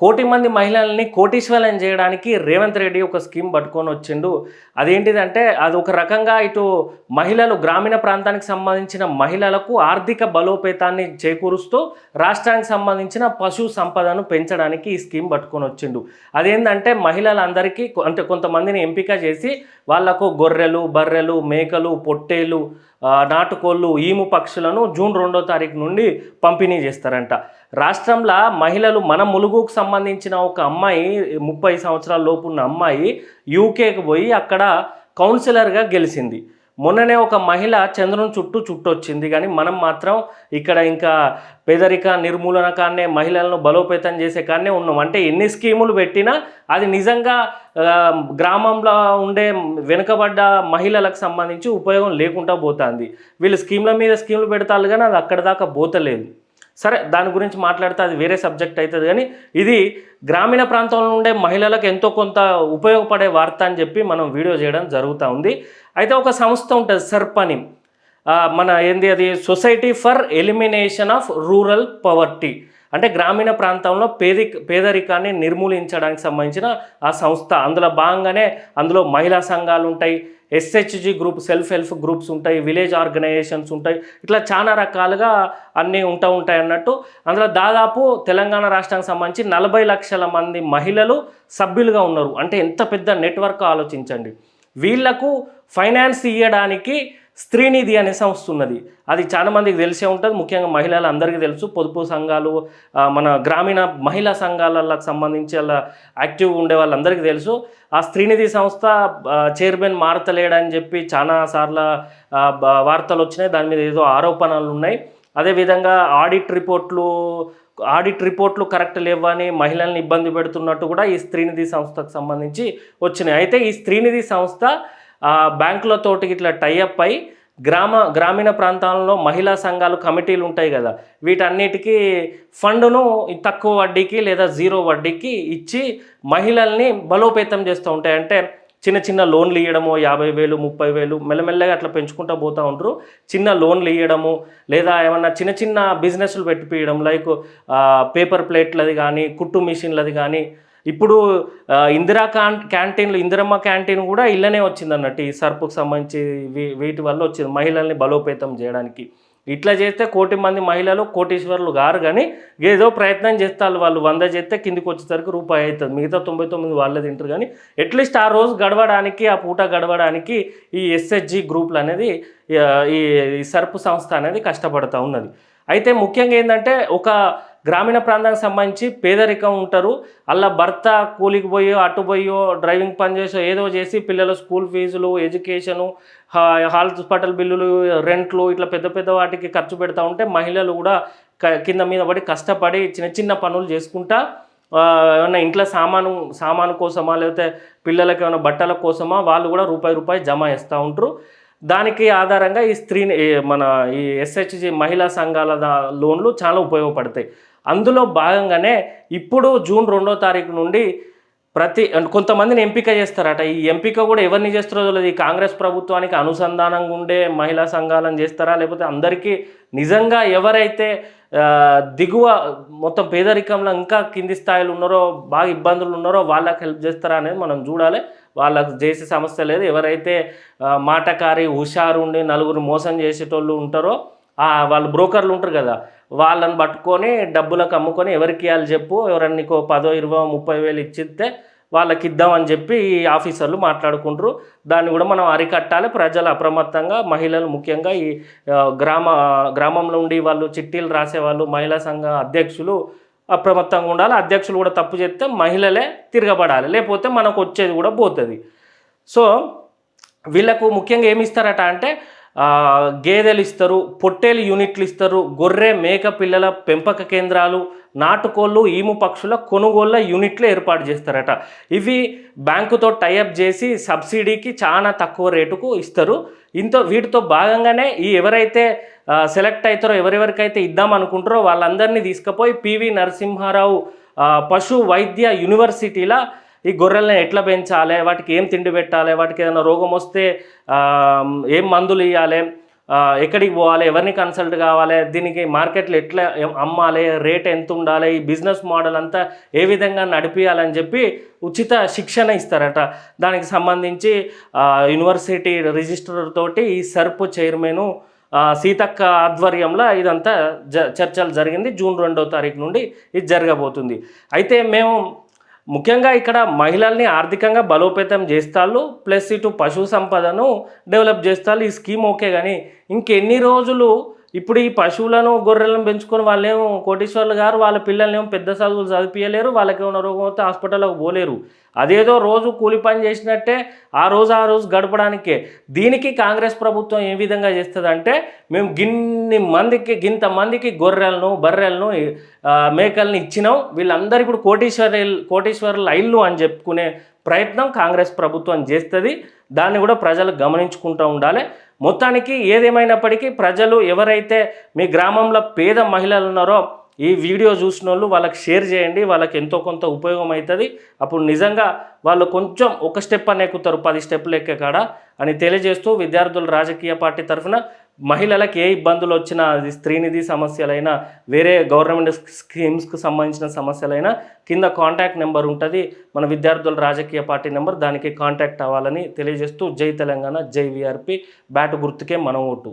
కోటి మంది మహిళల్ని కోటీశ్వరులను చేయడానికి రేవంత్ రెడ్డి ఒక స్కీమ్ పట్టుకొని వచ్చిండు. అదేంటిదంటే అది ఒక రకంగా ఇటు మహిళలు గ్రామీణ ప్రాంతానికి సంబంధించిన మహిళలకు ఆర్థిక బలోపేతాన్ని చేకూరుస్తూ రాష్ట్రానికి సంబంధించిన పశు సంపదను పెంచడానికి ఈ స్కీమ్ పట్టుకొని వచ్చిండు. అదేంటంటే మహిళలందరికీ అంటే కొంతమందిని ఎంపిక చేసి వాళ్లకు గొర్రెలు, బర్రెలు, మేకలు, పొట్టేలు, నాటుకోళ్ళు, ఈము పక్షులను జూన్ 2వ తారీఖు నుండి పంపిణీ చేస్తారంట. రాష్ట్రంలో మహిళలు మన ములుగుకు సంబంధించిన ఒక అమ్మాయి 30 సంవత్సరాల లోపు ఉన్న అమ్మాయి యూకేకి పోయి అక్కడ కౌన్సిలర్గా గెలిచింది. మొన్ననే ఒక మహిళ చంద్రుని చుట్టొచ్చింది. కానీ మనం మాత్రం ఇక్కడ ఇంకా పేదరిక నిర్మూలన కానే మహిళలను బలోపేతం చేసే కానే ఉన్నాం. అంటే ఎన్ని స్కీములు పెట్టినా అది నిజంగా గ్రామంలో ఉండే వెనుకబడ్డ మహిళలకు సంబంధించి ఉపయోగం లేకుండా పోతుంది. వీళ్ళు స్కీమ్ల మీద స్కీములు పెడతారు కానీ అది అక్కడ దాకా పోతలేదు. సరే, దాని గురించి మాట్లాడితే అది వేరే సబ్జెక్ట్ అవుతుంది. కానీ ఇది గ్రామీణ ప్రాంతంలో ఉండే మహిళలకు ఎంతో కొంత ఉపయోగపడే వార్త అని చెప్పి మనం వీడియో చేయడం జరుగుతూ ఉంది. అయితే ఒక సంస్థ ఉంటుంది సర్ప్ అని, మన ఏంది అది society for elimination of rural poverty, అంటే గ్రామీణ ప్రాంతంలో పేదరికాన్ని నిర్మూలించడానికి సంబంధించిన ఆ సంస్థ. అందులో భాగంగానే అందులో మహిళా సంఘాలు ఉంటాయి, SHG group, self help groups ఉంటాయి, విలేజ్ ఆర్గనైజేషన్స్ ఉంటాయి, ఇట్లా చాలా రకాలుగా అన్నీ ఉంటాయి అన్నట్టు. అందులో దాదాపు తెలంగాణ రాష్ట్రానికి సంబంధించి 40 లక్షల మంది మహిళలు సభ్యులుగా ఉన్నారు. అంటే ఎంత పెద్ద నెట్వర్క్ ఆలోచించండి. వీళ్లకు ఫైనాన్స్ ఇవ్వడానికి స్త్రీనిధి అనే సంస్థ ఉన్నది. అది చాలామందికి తెలిసే ఉంటుంది, ముఖ్యంగా మహిళలు అందరికీ తెలుసు. పొదుపు సంఘాలు, మన గ్రామీణ మహిళా సంఘాలకు సంబంధించి అలా యాక్టివ్గా ఉండే వాళ్ళందరికీ తెలుసు. ఆ స్త్రీనిధి సంస్థ చైర్మన్ మారతలేడని చెప్పి చాలా సార్లు వార్తలు వచ్చినాయి. దాని మీద ఏదో ఆరోపణలు ఉన్నాయి. అదేవిధంగా ఆడిట్ రిపోర్ట్లు కరెక్ట్ లేవని మహిళల్ని ఇబ్బంది పెడుతున్నట్టు కూడా ఈ స్త్రీనిధి సంస్థకు సంబంధించి వచ్చినాయి. అయితే ఈ స్త్రీనిధి సంస్థ బ్యాంకులతోటి ఇట్లా టైఅప్ అయి గ్రామీణ ప్రాంతాల్లో మహిళా సంఘాలు కమిటీలు ఉంటాయి కదా, వీటన్నిటికీ ఫండ్ను తక్కువ వడ్డీకి లేదా జీరో వడ్డీకి ఇచ్చి మహిళల్ని బలోపేతం చేస్తూ ఉంటాయి. అంటే చిన్న చిన్న లోన్లు ఇవ్వడము, 50,000, 30,000 మెల్లమెల్లగా అట్లా పెంచుకుంటూ పోతూ ఉంటారు. చిన్న లోన్లు ఇవ్వడము, లేదా ఏమన్నా చిన్న చిన్న బిజినెస్లు పెట్టిపోయడం, లైక్ పేపర్ ప్లేట్లది కానీ, కుట్టు మిషన్లది కానీ. ఇప్పుడు ఇందిరమ్మ క్యాంటీన్ కూడా ఇళ్ళనే వచ్చింది అన్నట్టు. ఈ సర్పుకు సంబంధించి వీటి వల్ల వచ్చింది మహిళల్ని బలోపేతం చేయడానికి. ఇట్లా చేస్తే 1,000,000 మంది మహిళలు కోటీశ్వరులు గారు, కానీ ఏదో ప్రయత్నం చేస్తారు. వాళ్ళు 100 చేస్తే కిందికి వచ్చేసరికి రూపాయి అవుతుంది, మిగతా 99 వాళ్ళే తింటారు. కానీ అట్లీస్ట్ ఆ రోజు గడవడానికి, ఆ పూట గడవడానికి ఈ ఎస్హెచ్జి గ్రూపులు అనేది, ఈ సర్పు సంస్థ అనేది కష్టపడుతూ ఉన్నది. అయితే ముఖ్యంగా ఏంటంటే ఒక గ్రామీణ ప్రాంతానికి సంబంధించి పేదరికం ఉంటారు. అలా భర్త కూలికి పోయో, అటు పోయో, డ్రైవింగ్ పని చేసో ఏదో చేసి పిల్లల స్కూల్ ఫీజులు, ఎడ్యుకేషను, హాస్పిటల్ బిల్లులు, రెంట్లు, ఇట్లా పెద్ద పెద్ద వాటికి ఖర్చు పెడతా ఉంటే మహిళలు కూడా కింద మీద పడి కష్టపడి చిన్న చిన్న పనులు చేసుకుంటా, ఏమన్నా ఇంట్లో సామాను కోసమా, లేకపోతే పిల్లలకి ఏమైనా బట్టల కోసమా వాళ్ళు కూడా రూపాయి జమ చేస్తూ ఉంటారు. దానికి ఆధారంగా ఈ ఎస్హెచ్జి మహిళా సంఘాల లోన్లు చాలా ఉపయోగపడతాయి. అందులో భాగంగానే ఇప్పుడు జూన్ 2వ తారీఖు నుండి కొంతమందిని ఎంపిక చేస్తారట. ఈ ఎంపిక కూడా ఎవరిని చేస్తారో తెలియదు. ఈ కాంగ్రెస్ ప్రభుత్వానికి అనుసంధానంగా ఉండే మహిళా సంఘాలను చేస్తారా, లేకపోతే అందరికీ నిజంగా ఎవరైతే దిగువ మొత్తం పేదరికంలో ఇంకా కింది స్థాయిలో ఉన్నారో, బాగా ఇబ్బందులు ఉన్నారో వాళ్ళకి హెల్ప్ చేస్తారా అనేది మనం చూడాలి. వాళ్ళకు చేసే సమస్య లేదు. ఎవరైతే మాటకారి, హుషారుండి నలుగురు మోసం చేసేటోళ్ళు ఉంటారో, వాళ్ళు బ్రోకర్లు ఉంటారు కదా, వాళ్ళని పట్టుకొని డబ్బులకు అమ్ముకొని ఎవరికి ఇవ్వాలి చెప్పు, ఎవరన్నా నీకు 10, 20, 30,000 ఇచ్చితే వాళ్ళకి ఇద్దామని చెప్పి ఈ ఆఫీసర్లు మాట్లాడుకుంటారు. దాన్ని కూడా మనం అరికట్టాలి. ప్రజలు అప్రమత్తంగా, మహిళలు ముఖ్యంగా ఈ గ్రామంలో ఉండి వాళ్ళు చిట్టీలు రాసేవాళ్ళు, మహిళా సంఘ అధ్యక్షులు అప్రమత్తంగా ఉండాలి. అధ్యక్షులు కూడా తప్పు చేస్తే మహిళలే తిరగబడాలి, లేకపోతే మనకు వచ్చేది కూడా పోతుంది. సో వీళ్ళకు ముఖ్యంగా ఏమి ఇస్తారట అంటే గేదెలు ఇస్తారు, పొట్టేలు యూనిట్లు ఇస్తారు, గొర్రె మేక పిల్లల పెంపక కేంద్రాలు, నాటుకోళ్ళు, ఈము పక్షుల కొనుగోళ్ళ యూనిట్లు ఏర్పాటు చేస్తారట. ఇవి బ్యాంకుతో టైఅప్ చేసి సబ్సిడీకి చాలా తక్కువ రేటుకు ఇస్తారు. వీటితో భాగంగానే ఎవరైతే సెలెక్ట్ అవుతారో, ఎవరెవరికైతే ఇద్దాం అనుకుంటారో వాళ్ళందరినీ తీసుకుపోయి పివి నరసింహారావు పశు వైద్య యూనివర్సిటీలో ఈ గొర్రెల్ని ఎట్లా పెంచాలి, వాటికి ఏం తిండి పెట్టాలి, వాటికి ఏదైనా రోగం వస్తే ఏం మందులు ఇవ్వాలి, ఎక్కడికి పోవాలి, ఎవరిని కన్సల్ట్ కావాలి, దీనికి మార్కెట్లో ఎట్లా అమ్మాలి, రేట్ ఎంత ఉండాలి, ఈ బిజినెస్ మోడల్ అంతా ఏ విధంగా నడిపించాలని చెప్పి ఉచిత శిక్షణ ఇస్తారట. దానికి సంబంధించి యూనివర్సిటీ రిజిస్ట్రార్ తోటి ఈ సర్ప్ చైర్మన్ సీతక్క ఆధ్వర్యంలో ఇదంతా చర్చలు జరిగింది. జూన్ 2వ తారీఖు నుండి ఇది జరగబోతుంది. అయితే మేము ముఖ్యంగా ఇక్కడ మహిళల్ని ఆర్థికంగా బలోపేతం చేస్తాళ్ళు, ప్లస్ ఇటు పశు సంపదను డెవలప్ చేస్తాళ్ళు. ఈ స్కీమ్ ఓకే, కానీ ఇంకెన్ని రోజులు ఇప్పుడు ఈ పశువులను గొర్రెలను పెంచుకొని వాళ్ళేమో కోటీశ్వర్లు గారు వాళ్ళ పిల్లల్నేమో పెద్ద చదువులు చదివించలేరు, వాళ్ళకి ఏమైనా రోగం వస్తే హాస్పిటల్కి పోలేరు. అదేదో రోజు కూలి పని చేసినట్టే ఆ రోజు గడపడానికే. దీనికి కాంగ్రెస్ ప్రభుత్వం ఏ విధంగా చేస్తుందంటే, మేము గింతమందికి గొర్రెలను బర్రెలను మేకల్ని ఇచ్చినాం, వీళ్ళందరూ ఇప్పుడు కోటీశ్వరుల ఇల్లు అని చెప్పుకునే ప్రయత్నం కాంగ్రెస్ ప్రభుత్వం చేస్తుంది. దాన్ని కూడా ప్రజలు గమనించుకుంటూ ఉండాలి. మొత్తానికి ఏదేమైనప్పటికీ ప్రజలు ఎవరైతే మీ గ్రామంలో పేద మహిళలు ఉన్నారో ఈ వీడియో చూసిన వాళ్ళు వాళ్ళకి షేర్ చేయండి, వాళ్ళకి ఎంతో కొంత ఉపయోగం అవుతుంది. అప్పుడు నిజంగా వాళ్ళు కొంచెం ఒక స్టెప్ అని ఎక్కుతారు 10 స్టెప్పులు ఎక్కే కాడ అని తెలియజేస్తూ, విద్యార్థుల రాజకీయ పార్టీ తరఫున మహిళలకు ఏ ఇబ్బందులు వచ్చినా, అది స్త్రీనిధి సమస్యలైనా, వేరే గవర్నమెంట్ స్కీమ్స్కి సంబంధించిన సమస్యలైనా కింద కాంటాక్ట్ నెంబర్ ఉంటుంది, మన విద్యార్థుల రాజకీయ పార్టీ నెంబర్, దానికి కాంటాక్ట్ అవ్వాలని తెలియజేస్తూ, జై తెలంగాణ, జై వీఆర్పీ, బ్యాటు గుర్తుకే మన ఓటు.